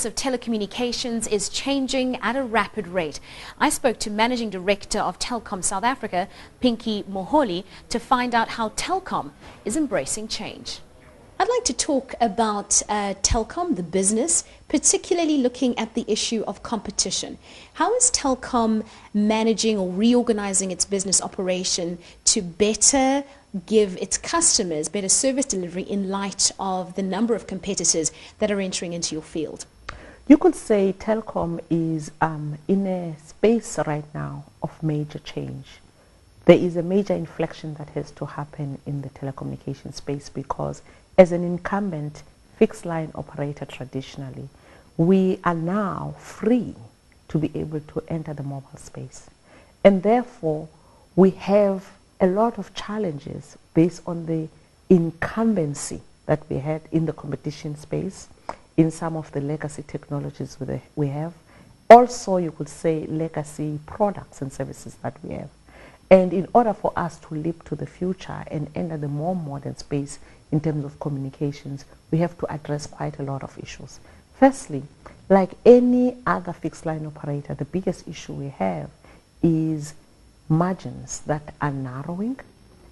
of telecommunications is changing at a rapid rate. I spoke to Managing Director of Telkom South Africa, Pinky Moholi, to find out how Telkom is embracing change. I'd like to talk about Telkom, the business, particularly looking at the issue of competition. How is Telkom managing or reorganizing its business operation to better give its customers better service delivery in light of the number of competitors that are entering into your field? You could say Telkom is in a space right now of major change. There is a major inflection that has to happen in the telecommunication space because as an incumbent fixed line operator traditionally, we are now free to be able to enter the mobile space. And therefore, we have a lot of challenges based on the incumbency that we had in the competition space, in some of the legacy technologies we have. Also, you could say legacy products and services that we have. And in order for us to leap to the future and enter the more modern space in terms of communications, we have to address quite a lot of issues. Firstly, like any other fixed line operator, the biggest issue we have is margins that are narrowing,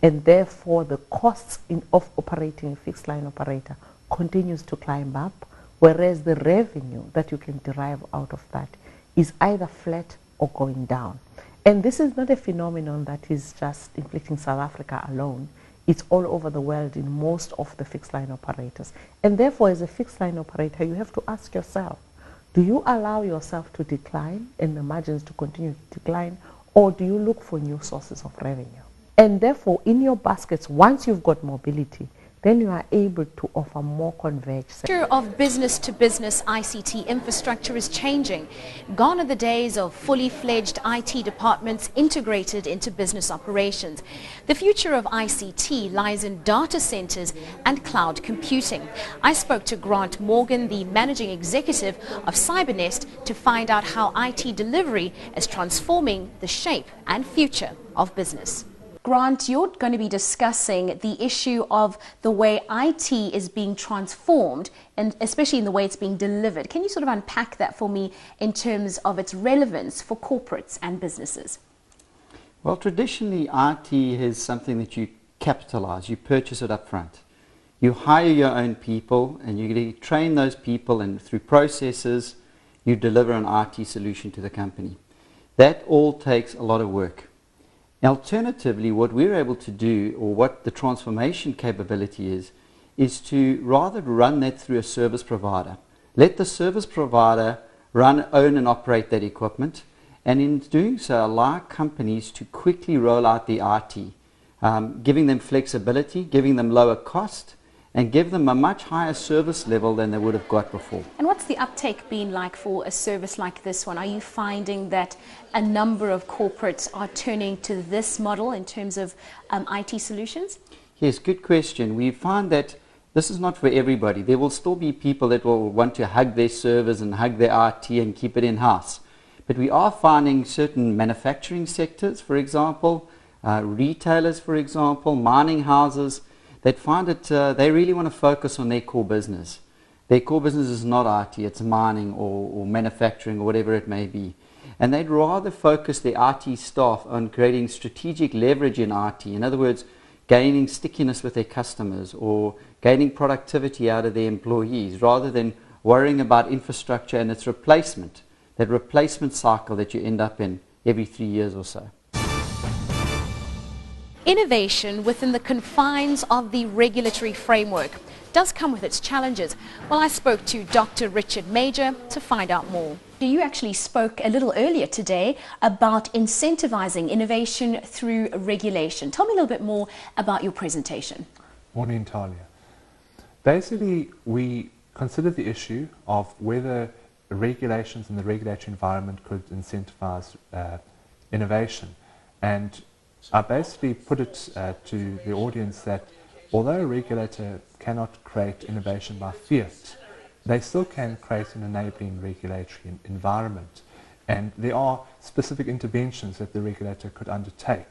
and therefore the costs of operating a fixed line operator continues to climb up, whereas the revenue that you can derive out of that is either flat or going down. And this is not a phenomenon that is just inflicting South Africa alone. It's all over the world in most of the fixed line operators. And therefore, as a fixed line operator, you have to ask yourself, do you allow yourself to decline and the margins to continue to decline, or do you look for new sources of revenue? And therefore, in your baskets, once you've got mobility, then you are able to offer more converged. The future of business-to-business ICT infrastructure is changing. Gone are the days of fully fledged IT departments integrated into business operations. The future of ICT lies in data centers and cloud computing. I spoke to Grant Morgan, the managing executive of Cybernest, to find out how IT delivery is transforming the shape and future of business. Grant, you're going to be discussing the issue of the way IT is being transformed, and especially in the way it's being delivered. Can you sort of unpack that for me in terms of its relevance for corporates and businesses? Well, traditionally, IT is something that you capitalize, you purchase it up front. You hire your own people, and you train those people, and through processes, you deliver an IT solution to the company. That all takes a lot of work. Alternatively, what we're able to do, or what the transformation capability is to rather run that through a service provider. Let the service provider own and operate that equipment, and in doing so allow companies to quickly roll out the IT, giving them flexibility, giving them lower cost, and give them a much higher service level than they would have got before. And what's the uptake been like for a service like this one? Are you finding that a number of corporates are turning to this model in terms of IT solutions? Yes, good question. We find that this is not for everybody. There will still be people that will want to hug their servers and hug their IT and keep it in-house. But we are finding certain manufacturing sectors, for example, retailers, for example, mining houses, that find that they really want to focus on their core business. Their core business is not IT, it's mining or manufacturing or whatever it may be. And they'd rather focus their IT staff on creating strategic leverage in IT. In other words, gaining stickiness with their customers or gaining productivity out of their employees rather than worrying about infrastructure and its replacement, that replacement cycle that you end up in every 3 years or so. Innovation within the confines of the regulatory framework does come with its challenges. Well, I spoke to Dr. Richard Major to find out more. You actually spoke a little earlier today about incentivizing innovation through regulation. Tell me a little bit more about your presentation. Morning, Talia. Basically, we considered the issue of whether regulations in the regulatory environment could incentivize innovation. And I basically put it to the audience that although a regulator cannot create innovation by fiat, they still can create an enabling regulatory environment. And there are specific interventions that the regulator could undertake.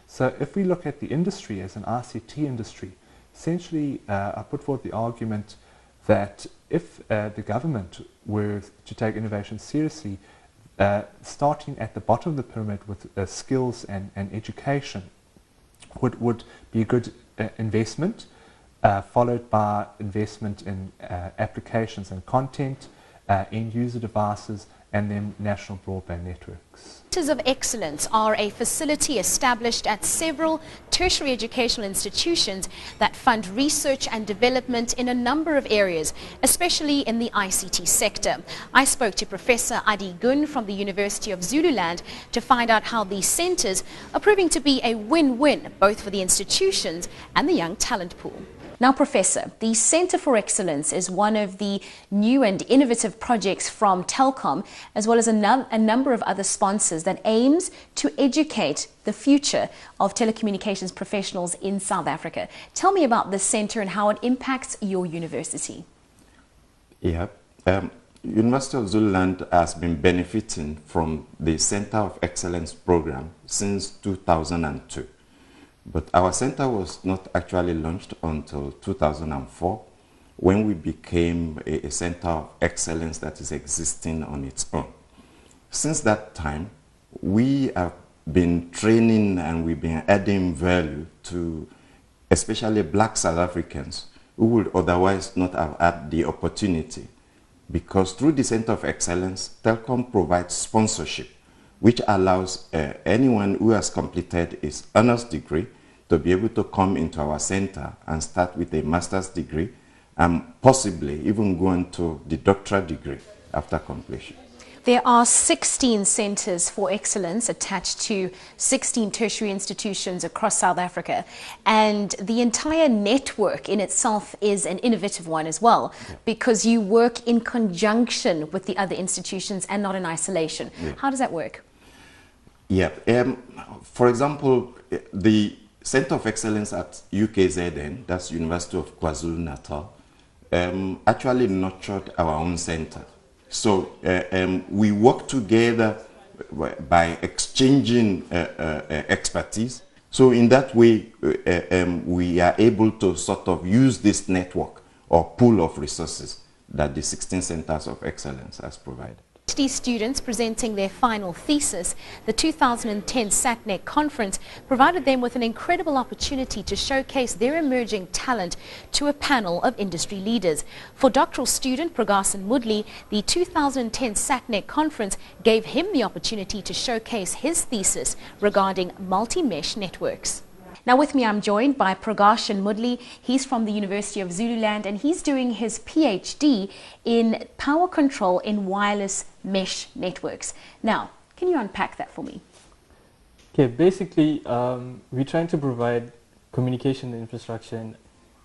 So if we look at the industry as an ICT industry, essentially I put forward the argument that if the government were to take innovation seriously, starting at the bottom of the pyramid with skills and education would be a good investment, followed by investment in applications and content, end-user devices, and then national broadband networks. Centers of Excellence are a facility established at several tertiary educational institutions that fund research and development in a number of areas, especially in the ICT sector. I spoke to Professor Adi Gun from the University of Zululand to find out how these centers are proving to be a win-win both for the institutions and the young talent pool. Now, Professor, the Centre for Excellence is one of the new and innovative projects from Telkom, as well as a number of other sponsors that aims to educate the future of telecommunications professionals in South Africa. Tell me about this centre and how it impacts your university. Yeah, University of Zululand has been benefiting from the Centre of Excellence program since 2002. But our center was not actually launched until 2004, when we became a center of excellence that is existing on its own. Since that time, we have been training and we've been adding value to especially black South Africans who would otherwise not have had the opportunity. Because through the Center of Excellence, Telkom provides sponsorship, which allows anyone who has completed his honors degree to be able to come into our center and start with a master's degree and possibly even go on to the doctoral degree after completion. There are 16 centres for excellence attached to 16 tertiary institutions across South Africa, and the entire network in itself is an innovative one as well, because you work in conjunction with the other institutions and not in isolation. How does that work? Yeah, for example, the Center of Excellence at UKZN, that's University of KwaZulu-Natal, actually nurtured our own center. So we work together by exchanging expertise. So in that way, we are able to sort of use this network or pool of resources that the 16 Centers of Excellence has provided. Students presenting their final thesis, the 2010 SATNAC Conference provided them with an incredible opportunity to showcase their emerging talent to a panel of industry leaders. For doctoral student Pragasan Mudli, the 2010 SATNAC Conference gave him the opportunity to showcase his thesis regarding multi-mesh networks. Now with me, I'm joined by Pragasan Mudli. He's from the University of Zululand and he's doing his PhD in power control in wireless mesh networks. Now, can you unpack that for me? Okay, basically, we're trying to provide communication infrastructure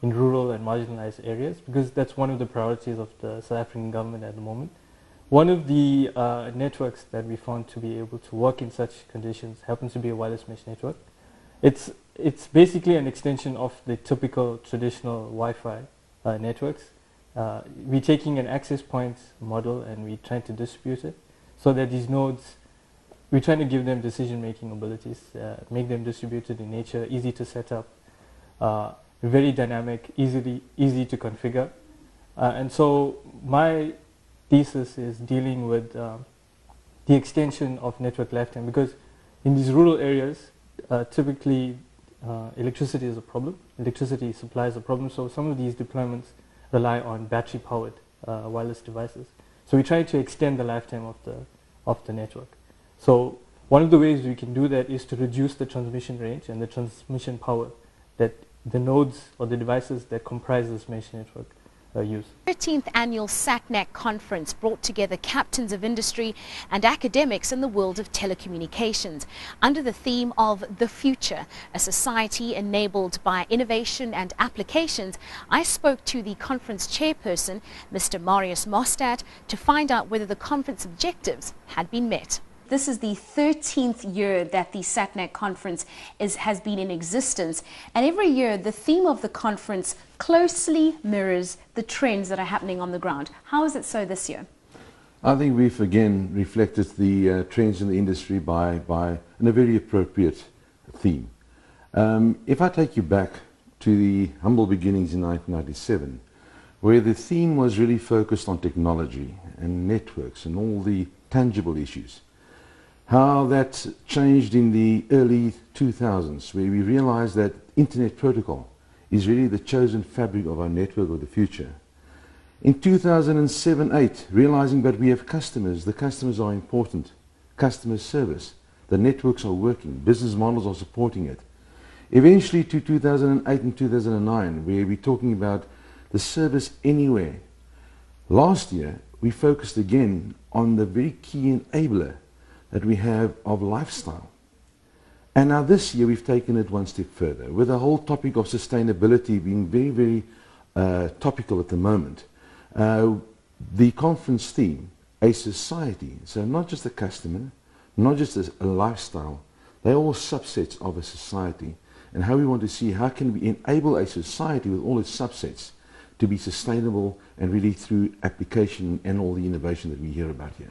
in rural and marginalized areas because that's one of the priorities of the South African government at the moment. One of the networks that we found to be able to work in such conditions happens to be a wireless mesh network. It's basically an extension of the typical traditional Wi-Fi networks. We're taking an access point model and we're trying to distribute it so that these nodes, we're trying to give them decision-making abilities, make them distributed in nature, easy to set up, very dynamic, easy to configure. And so my thesis is dealing with the extension of network lifetime, because in these rural areas, typically electricity is a problem, electricity supply is a problem, so some of these deployments rely on battery-powered wireless devices. So we try to extend the lifetime of the network. So one of the ways we can do that is to reduce the transmission range and the transmission power that the nodes or the devices that comprise this mesh network use. 13th Annual SATNAC Conference brought together captains of industry and academics in the world of telecommunications under the theme of The Future, a society enabled by innovation and applications. I spoke to the conference chairperson, Mr. Marius Mostad, to find out whether the conference objectives had been met. This is the 13th year that the SATNAC Conference has been in existence, and every year the theme of the conference closely mirrors the trends that are happening on the ground. How is it so this year? I think we've again reflected the trends in the industry in a very appropriate theme. If I take you back to the humble beginnings in 1997, where the theme was really focused on technology and networks and all the tangible issues. How that changed in the early 2000s, where we realized that Internet protocol is really the chosen fabric of our network of the future. In 2007-8, realizing that we have customers, the customers are important, customer service, the networks are working, business models are supporting it. Eventually to 2008 and 2009, where we're talking about the service anywhere. Last year, we focused again on the very key enabler that we have of lifestyle. And now this year we've taken it one step further, with the whole topic of sustainability being very, very topical at the moment. The conference theme, a society, so not just a customer, not just a lifestyle, they're all subsets of a society, and how we want to see how can we enable a society with all its subsets to be sustainable and really through application and all the innovation that we hear about here.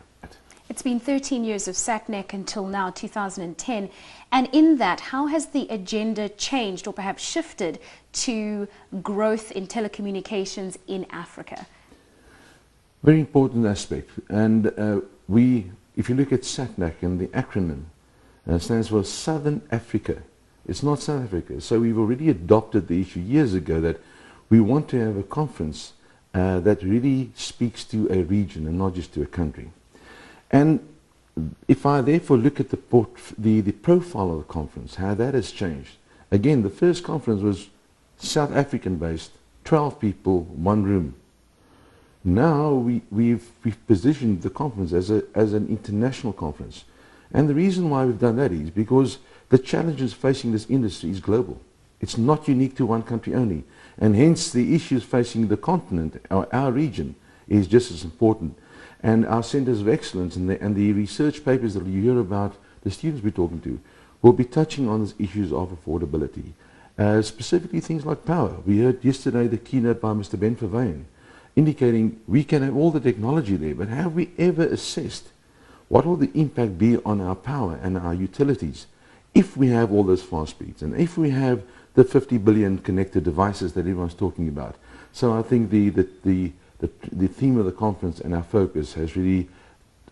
It's been 13 years of SATNAC until now, 2010, and in that, how has the agenda changed or perhaps shifted to growth in telecommunications in Africa? Very important aspect, and if you look at SATNAC and the acronym, stands for Southern Africa. It's not South Africa, so we've already adopted the issue years ago that we want to have a conference that really speaks to a region and not just to a country. And if I therefore look at the profile of the conference, how that has changed. Again, the first conference was South African based, 12 people, one room. Now we've positioned the conference as an international conference. And the reason why we've done that is because the challenges facing this industry is global. It's not unique to one country only. And hence the issues facing the continent, our region, is just as important. And our centers of excellence and the research papers that you hear about the students we're talking to will be touching on these issues of affordability. Specifically things like power. We heard yesterday the keynote by Mr. Ben Verweyen indicating we can have all the technology there, but have we ever assessed what will the impact be on our power and our utilities if we have all those fast speeds and if we have the 50 billion connected devices that everyone's talking about? So I think the theme of the conference and our focus has really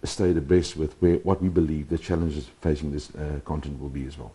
stayed abreast with what we believe the challenges facing this continent will be as well.